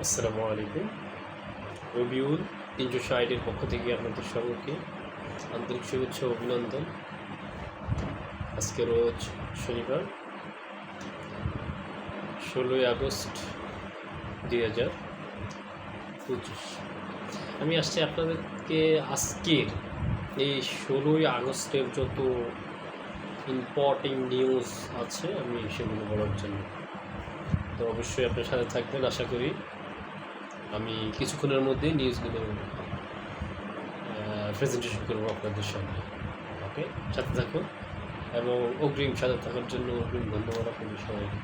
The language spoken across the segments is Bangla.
আসসালামু আলাইকুম। রবিউল 360-এর পক্ষ থেকে আপনাদের সবাইকে আন্তরিক শুভেচ্ছা ও অভিনন্দন। আজকে রোজ শনিবার 16ই আগস্ট 2025। আমি আসছি আপনাদেরকে আজকের এই 16ই আগস্টের যত ইম্পর্টেন্ট নিউজ আছে আমি সেগুলো বলার জন্য। তো অবশ্যই আপনার সাথে থাকবেন আশা করি। আমি কিছুক্ষণের মধ্যেই নিউজগুলো প্রেজেন্টেশন করবো আপনাদের সামনে। ওকে, সাথে থাকুন এবং অগ্রিম সাথে থাকার জন্য অগ্রিম ধন্যবাদ আপনাদের সবাইকে।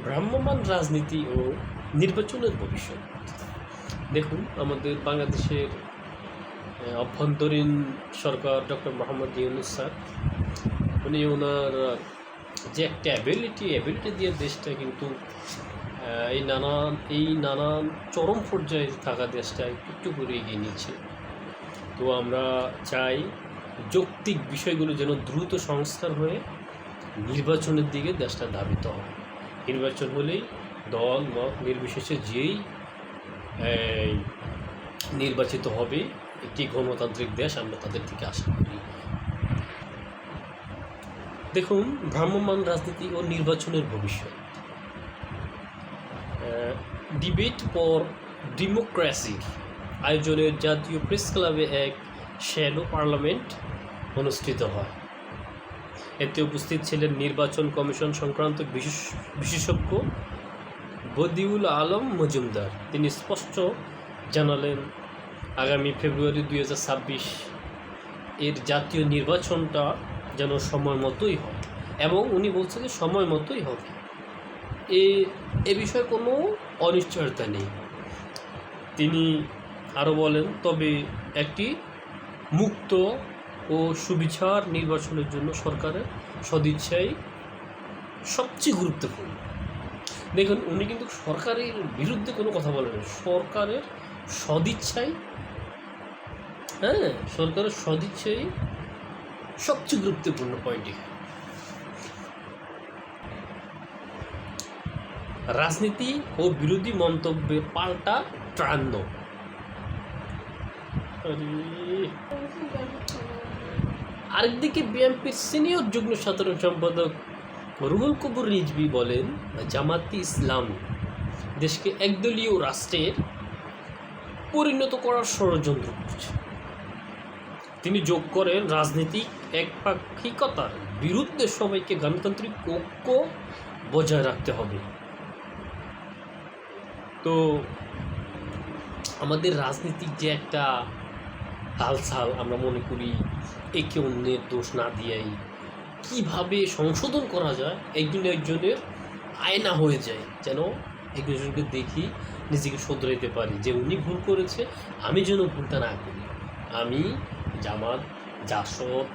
ভ্রাম্যমাণ রাজনীতি ও নির্বাচনের ভবিষ্যৎ। দেখুন, আমাদের বাংলাদেশের অভ্যন্তরীণ সরকার ডক্টর মোহাম্মদ ইউনূস স্যার, উনি ওনার যে একটা অ্যাবিলিটি দিয়ে দেশটা কিন্তু এই নানান চরম পর্যায়ে থাকা দেশটা একটু করে এগিয়ে নিচ্ছে। তো আমরা চাই যৌক্তিক বিষয়গুলো যেন দ্রুত সংস্কার হয়ে নির্বাচনের দিকে দেশটা ধাবিত হয়। নির্বাচন হলেই দল মত নির্বিশেষে যেই নির্বাচিত হবে একটি গণতান্ত্রিক দেশ, আমরা তাদের থেকে আশা করি। দেখুন, ভ্রাম্যমাণ রাজনীতি ও নির্বাচনের ভবিষ্যৎ। ডিবেট ফর ডেমোক্রেসির আয়োজনে জাতীয় প্রেস ক্লাবে এক শ্যাডো পার্লামেন্ট অনুষ্ঠিত হয়। এতে উপস্থিত ছিলেন নির্বাচন কমিশন সংক্রান্ত বিশেষজ্ঞ বদিউল আলম মজুমদার। তিনি স্পষ্ট জানালেন, আগামী ফেব্রুয়ারি 2026 এর জাতীয় নির্বাচনটা যেন সময় মতোই হয়, এবং উনি বলছেন যে সময় মতোই হবে। এ বিষয়ে কোনো অনিশ্চয়তা নেই। তিনি আরও বলেন, তবে একটি মুক্ত ও সুবিচার নির্বাচনের জন্য সরকারের সদিচ্ছাই সবচেয়ে গুরুত্বপূর্ণ। দেখুন, উনি কিন্তু সরকারের বিরুদ্ধে কোনো কথা বলেন, সরকারের সদিচ্ছাই সরকারের সদিচ্ছাই সবচেয়ে গুরুত্বপূর্ণ পয়েন্ট। রাজনীতি ও বিরোধী মন্তব্যের পাল্টা ট্রান্ড। আরেকদিকে বিএনপির সিনিয়র যুগ্ম সাধারণ সম্পাদক রুহুল কবির রিজভী বলেন, জামায়াতে ইসলামী দেশকে একদলীয় রাষ্ট্রের পরিণত করার ষড়যন্ত্র করছে। তিনি যোগ করেন, রাজনৈতিক একপাক্ষিকতার বিরুদ্ধে সবাইকে গণতান্ত্রিক ঐক্য বজায় রাখতে হবে। তো আমাদের রাজনীতিক যে একটা হালচাল, আমরা মনে করি একে অন্যের দোষ না দিয়াই কীভাবে সংশোধন করা যায়, একজনের আয়না হয়ে যায়, যেন একজনকে দেখি নিজেকে শুধরাইতে পারি যে উনি ভুল করেছে, আমি যেন ভুলটা না করি। আমি জামাত, জাসদ,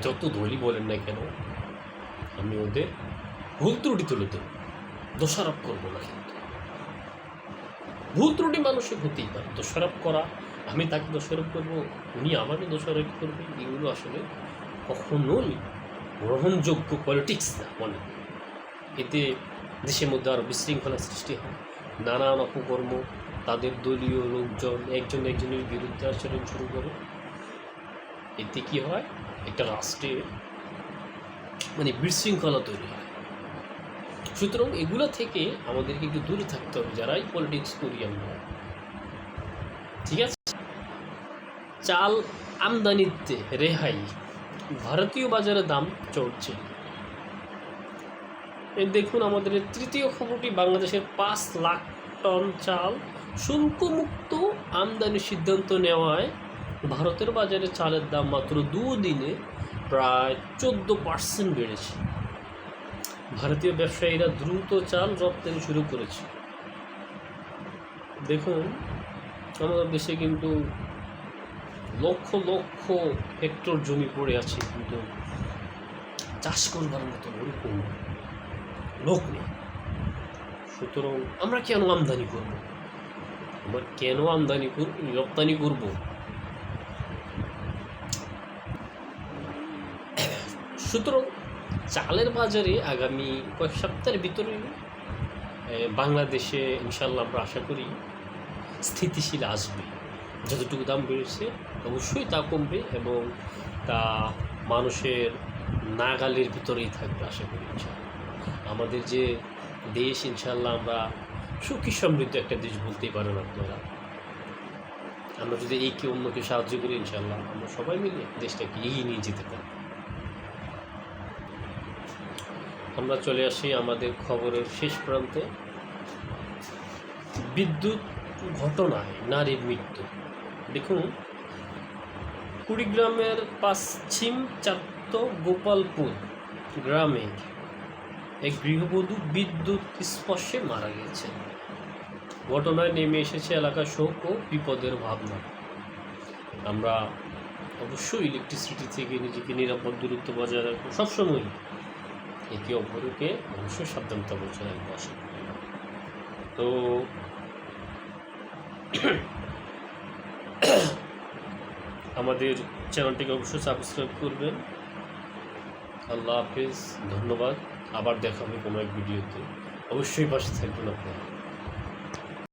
যত দলই বলেন না কেন, আমি ওদের ভুল ত্রুটি তুলে দেব, দোষারোপ করবো না। কিন্তু ভুল ত্রুটি মানুষের হতেই পারে, দোষারোপ করা, আমি তাকে দোষারোপ করবো, উনি আমাকে দোষারোপ করবে, এগুলো আসলে কখনোই গ্রহণযোগ্য পলিটিক্স না মনে। এতে দেশের মধ্যে আরও বিশৃঙ্খলা সৃষ্টি হয়, নানান অপকর্ম, তাদের দলীয় লোকজন একজনের বিরুদ্ধে আচরণ শুরু করে। এতে কী হয়, একটা রাষ্ট্রে বিশৃঙ্খলা তৈরি হয়। সুতরাং এগুলো থেকে আমাদেরকে একটু দূরে থাকতে হবে, যারাই পলিটিক্স করি আমরা। ঠিক আছে। চাল আমদানিতে রেহাই, ভারতীয় বাজারে দাম চড়ছে। দেখুন, আমাদের তৃতীয় খবরটি, বাংলাদেশের 5 লাখ টন চাল শুল্কমুক্ত আমদানির সিদ্ধান্ত নেওয়ায় ভারতের বাজারে চালের দাম মাত্র 2 দিনে প্রায় 14% বেড়েছে। ভারতীয় ব্যবসায়ীরা দ্রুত চাল রপ্তানি শুরু করেছে। দেখুন, আমাদের দেশে কিন্তু লক্ষ লক্ষ হেক্টর জমি পড়ে আছে, কিন্তু চাষ করবার মতো ওরকম লোক নেই। সুতরাং আমরা কেন আমদানি করব, রপ্তানি করব? সুতরাং চালের বাজারে আগামী কয়েক সপ্তাহের ভিতরে বাংলাদেশে ইনশাল্লাহ আমরা আশা করি স্থিতিশীল আসবে। যতটুকু দাম বেড়েছে অবশ্যই তা কমবে এবং তা মানুষের নাগালের ভিতরেই থাকবে আশা করি ইনশাল্লাহ। আমাদের যে দেশ ইনশাল্লাহ আমরা সুখী সমৃদ্ধ একটা দেশ বলতেই পারেন আপনারা। আমরা যদি একে অন্যকে সাহায্য করি ইনশাল্লাহ আমরা সবাই মিলে দেশটাকে এগিয়ে নিয়ে যেতে পারি। আমরা চলে আসি আমাদের খবরের শেষ প্রান্তে। বিদ্যুৎ ঘটনায় নারীর মৃত্যু। দেখুন, কুড়িগ্রামের পশ্চিম চাত্ত গোপালপুর গ্রামে এক গৃহবধূ বিদ্যুৎ স্পর্শে মারা গেছেন। ঘটনায় নেমে এসেছে এলাকার শোক ও বিপদের ভাবনা। আমরা অবশ্যই ইলেকট্রিসিটি থেকে নিজেকে নিরাপদ দূরত্ব বজায় রাখবো, সবসময় একে অপরকে অবশ্যই সাবধানতা বজায় রাখবো আশা করি। তো আমাদের চ্যানেলটিকে অবশ্যই সাবস্ক্রাইব করবেন। আল্লাহ হাফেজ, ধন্যবাদ। আবার দেখা হবে কোনো এক ভিডিওতে, অবশ্যই পাশে থাকবেন আপনারা।